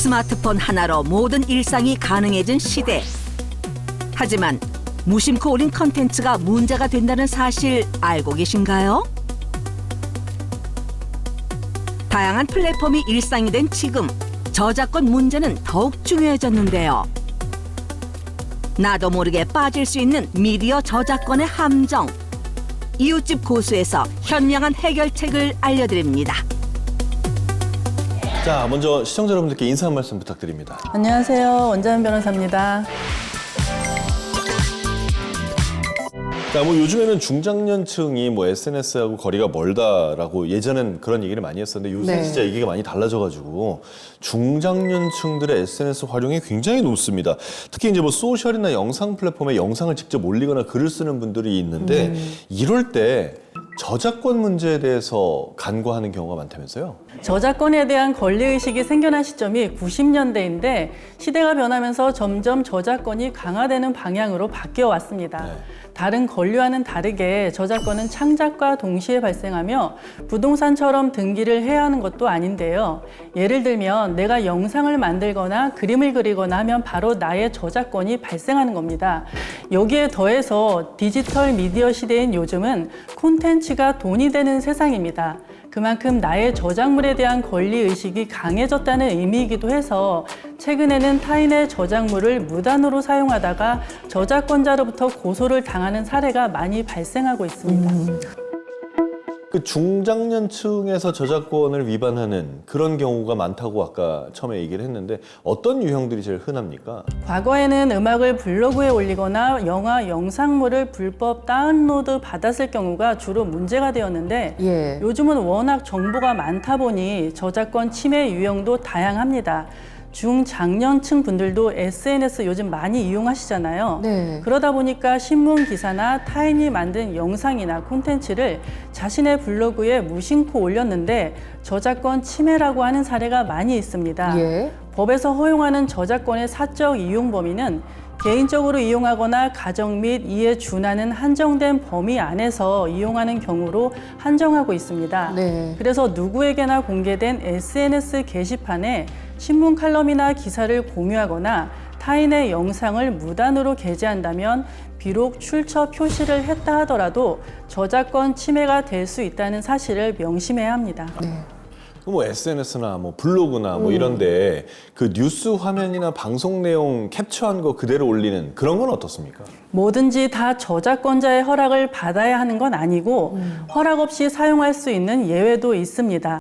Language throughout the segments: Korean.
스마트폰 하나로 모든 일상이 가능해진 시대. 하지만 무심코 올린 컨텐츠가 문제가 된다는 사실 알고 계신가요? 다양한 플랫폼이 일상이 된 지금 저작권 문제는 더욱 중요해졌는데요. 나도 모르게 빠질 수 있는 미디어 저작권의 함정. 이웃집 고수에서 현명한 해결책을 알려드립니다. 자, 먼저 시청자 여러분들께 인사 한 말씀 부탁드립니다. 안녕하세요. 원자연 변호사입니다. 자, 요즘에는 중장년층이 SNS하고 거리가 멀다라고 예전엔 그런 얘기를 많이 했었는데 요새 진짜 얘기가 많이 달라져가지고 중장년층들의 SNS 활용이 굉장히 높습니다. 특히 이제 소셜이나 영상 플랫폼에 영상을 직접 올리거나 글을 쓰는 분들이 있는데 이럴 때 저작권 문제에 대해서 간과하는 경우가 많다면서요? 저작권에 대한 권리의식이 생겨난 시점이 90년대인데 시대가 변하면서 점점 저작권이 강화되는 방향으로 바뀌어 왔습니다. 다른 권리와는 다르게 저작권은 창작과 동시에 발생하며 부동산처럼 등기를 해야 하는 것도 아닌데요. 예를 들면 내가 영상을 만들거나 그림을 그리거나 하면 바로 나의 저작권이 발생하는 겁니다. 여기에 더해서 디지털 미디어 시대인 요즘은 콘텐츠가 돈이 되는 세상입니다. 그만큼 나의 저작물에 대한 권리의식이 강해졌다는 의미이기도 해서 최근에는 타인의 저작물을 무단으로 사용하다가 저작권자로부터 고소를 당하는 사례가 많이 발생하고 있습니다. 그 중장년층에서 저작권을 위반하는 그런 경우가 많다고 아까 처음에 얘기를 했는데 어떤 유형들이 제일 흔합니까? 과거에는 음악을 블로그에 올리거나 영화, 영상물을 불법 다운로드 받았을 경우가 주로 문제가 되었는데 요즘은 워낙 정보가 많다 보니 저작권 침해 유형도 다양합니다. 중장년층 분들도 SNS 요즘 많이 이용하시잖아요. 그러다 보니까 신문 기사나 타인이 만든 영상이나 콘텐츠를 자신의 블로그에 무심코 올렸는데 저작권 침해라고 하는 사례가 많이 있습니다. 법에서 허용하는 저작권의 사적 이용 범위는 개인적으로 이용하거나 가정 및 이에 준하는 한정된 범위 안에서 이용하는 경우로 한정하고 있습니다. 그래서 누구에게나 공개된 SNS 게시판에 신문 칼럼이나 기사를 공유하거나 타인의 영상을 무단으로 게재한다면 비록 출처 표시를 했다 하더라도 저작권 침해가 될 수 있다는 사실을 명심해야 합니다. SNS나 블로그나 이런데 그 뉴스 화면이나 방송 내용 캡처한 거 그대로 올리는 그런 건 어떻습니까? 뭐든지 다 저작권자의 허락을 받아야 하는 건 아니고 허락 없이 사용할 수 있는 예외도 있습니다.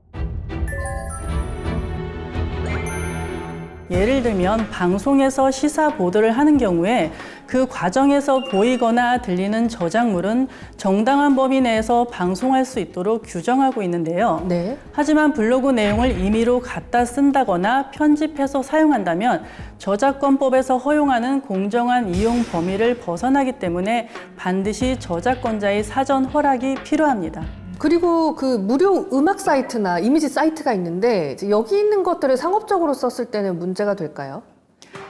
예를 들면 방송에서 시사 보도를 하는 경우에 그 과정에서 보이거나 들리는 저작물은 정당한 범위 내에서 방송할 수 있도록 규정하고 있는데요. 하지만 블로그 내용을 임의로 갖다 쓴다거나 편집해서 사용한다면 저작권법에서 허용하는 공정한 이용 범위를 벗어나기 때문에 반드시 저작권자의 사전 허락이 필요합니다. 그리고 그 무료 음악 사이트나 이미지 사이트가 있는데 여기 있는 것들을 상업적으로 썼을 때는 문제가 될까요?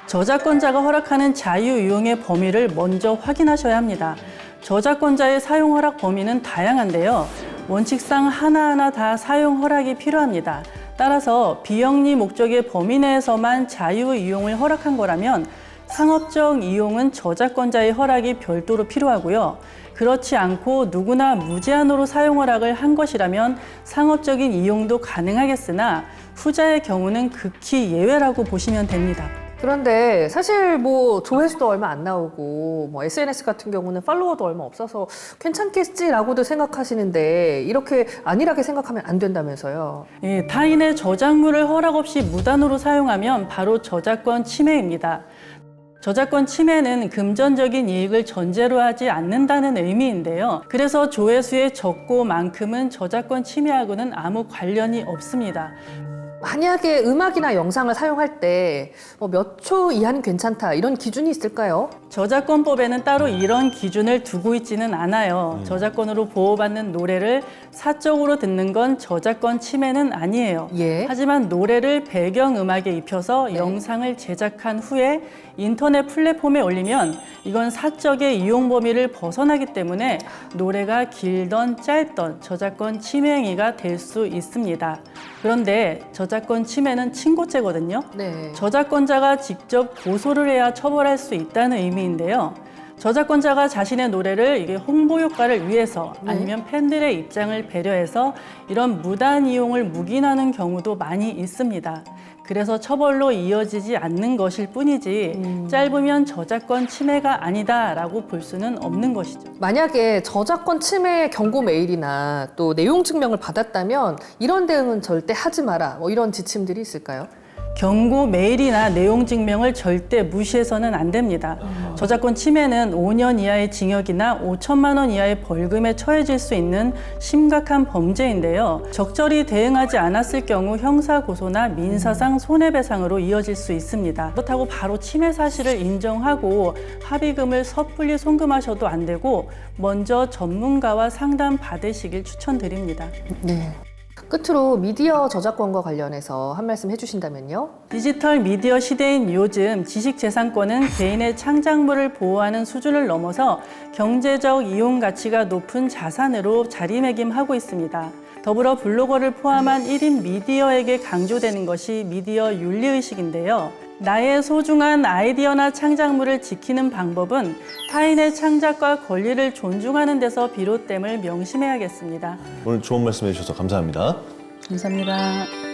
저작권자가 허락하는 자유이용의 범위를 먼저 확인하셔야 합니다. 저작권자의 사용 허락 범위는 다양한데요. 원칙상 하나하나 다 사용 허락이 필요합니다. 따라서 비영리 목적의 범위 내에서만 자유이용을 허락한 거라면 상업적 이용은 저작권자의 허락이 별도로 필요하고요. 그렇지 않고 누구나 무제한으로 사용 허락을 한 것이라면 상업적인 이용도 가능하겠으나 후자의 경우는 극히 예외라고 보시면 됩니다. 그런데 사실 조회수도 얼마 안 나오고 SNS 같은 경우는 팔로워도 얼마 없어서 괜찮겠지라고도 생각하시는데 이렇게 안일하게 생각하면 안 된다면서요? 타인의 저작물을 허락 없이 무단으로 사용하면 바로 저작권 침해입니다. 저작권 침해는 금전적인 이익을 전제로 하지 않는다는 의미인데요. 그래서 조회수의 적고 많음은 저작권 침해하고는 아무 관련이 없습니다. 만약에 음악이나 영상을 사용할 때 몇 초 이하는 괜찮다 이런 기준이 있을까요? 저작권법에는 따로 이런 기준을 두고 있지는 않아요. 저작권으로 보호받는 노래를 사적으로 듣는 건 저작권 침해는 아니에요. 하지만 노래를 배경음악에 입혀서 영상을 제작한 후에 인터넷 플랫폼에 올리면 이건 사적의 이용 범위를 벗어나기 때문에 노래가 길던 짧던 저작권 침해 행위가 될 수 있습니다. 그런데 저작권 침해는 친고죄거든요. 네. 저작권자가 직접 고소를 해야 처벌할 수 있다는 의미인데요. 저작권자가 자신의 노래를 이게 홍보 효과를 위해서 아니면 팬들의 입장을 배려해서 이런 무단 이용을 묵인하는 경우도 많이 있습니다. 그래서 처벌로 이어지지 않는 것일 뿐이지 짧으면 저작권 침해가 아니다라고 볼 수는 없는 것이죠. 만약에 저작권 침해 경고 메일이나 또 내용 증명을 받았다면 이런 대응은 절대 하지 마라. 뭐 이런 지침들이 있을까요? 경고 메일이나 내용 증명을 절대 무시해서는 안 됩니다. 저작권 침해는 5년 이하의 징역이나 5천만 원 이하의 벌금에 처해질 수 있는 심각한 범죄인데요. 적절히 대응하지 않았을 경우 형사고소나 민사상 손해배상으로 이어질 수 있습니다. 그렇다고 바로 침해 사실을 인정하고 합의금을 섣불리 송금하셔도 안 되고 먼저 전문가와 상담 받으시길 추천드립니다. 네. 끝으로 미디어 저작권과 관련해서 한 말씀 해주신다면요? 디지털 미디어 시대인 요즘 지식재산권은 개인의 창작물을 보호하는 수준을 넘어서 경제적 이용 가치가 높은 자산으로 자리매김하고 있습니다. 더불어 블로거를 포함한 1인 미디어에게 강조되는 것이 미디어 윤리의식인데요. 나의 소중한 아이디어나 창작물을 지키는 방법은 타인의 창작과 권리를 존중하는 데서 비롯됨을 명심해야겠습니다. 오늘 좋은 말씀 해주셔서 감사합니다. 감사합니다.